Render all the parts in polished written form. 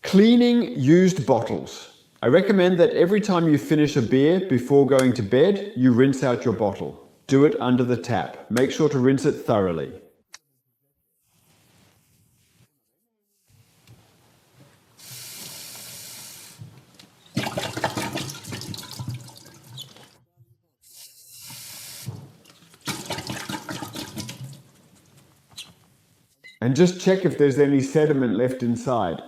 Cleaning used bottles. I recommend that every time you finish a beer before going to bed, you rinse out your bottle. Do it under the tap. Make sure to rinse it thoroughly. And just check if there's any sediment left inside.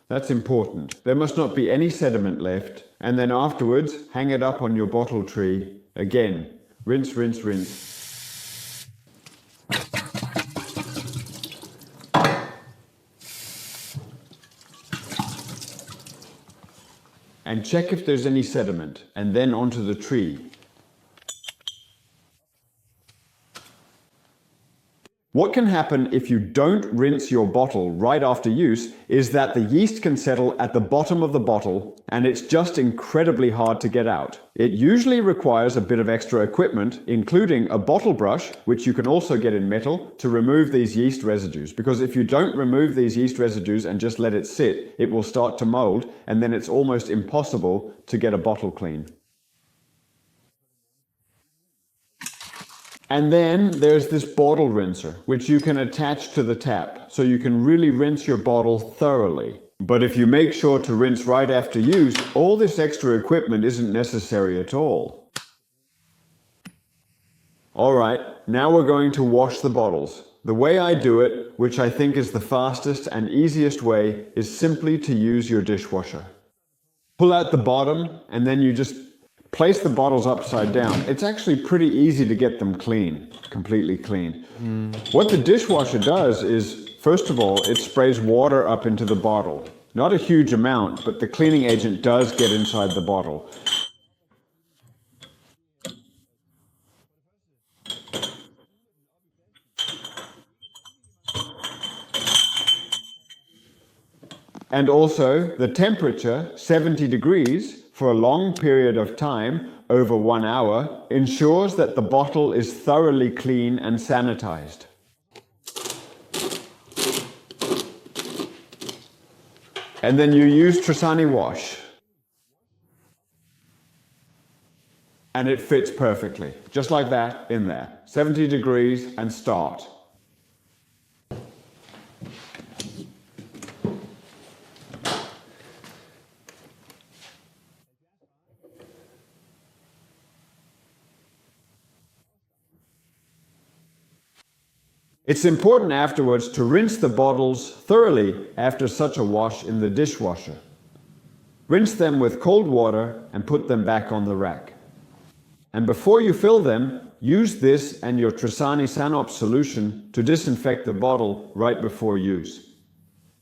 That's important. There must not be any sediment left. And then afterwards, hang it up on your bottle tree. Again, rinse, rinse, rinse. And check if there's any sediment, and then onto the tree. What can happen if you don't rinse your bottle right after use is that the yeast can settle at the bottom of the bottle and it's just incredibly hard to get out. It usually requires a bit of extra equipment, including a bottle brush, which you can also get in metal, to remove these yeast residues. Because if you don't remove these yeast residues and just let it sit, it will start to mold and then it's almost impossible to get a bottle clean. And then there's this bottle rinser, which you can attach to the tap, so you can really rinse your bottle thoroughly. But if you make sure to rinse right after use, all this extra equipment isn't necessary at all. Alright, now we're going to wash the bottles. The way I do it, which I think is the fastest and easiest way, is simply to use your dishwasher. Pull out the bottom, and then you just place the bottles upside down. It's actually pretty easy to get them clean, completely clean. What the dishwasher does is, first of all, it sprays water up into the bottle. Not a huge amount, but the cleaning agent does get inside the bottle. And also, the temperature, 70 degrees, for a long period of time, over 1 hour, ensures that the bottle is thoroughly clean and sanitized. And then you use Trisani wash. And it fits perfectly, just like that, in there. 70 degrees and start. It's important afterwards to rinse the bottles thoroughly after such a wash in the dishwasher. Rinse them with cold water and put them back on the rack. And before you fill them, use this and your Trisani Sanops solution to disinfect the bottle right before use.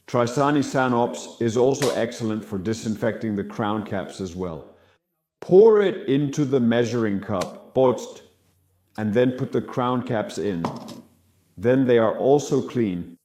Trisani Sanops is also excellent for disinfecting the crown caps as well. Pour it into the measuring cup, and then put the crown caps in. Then they are also clean.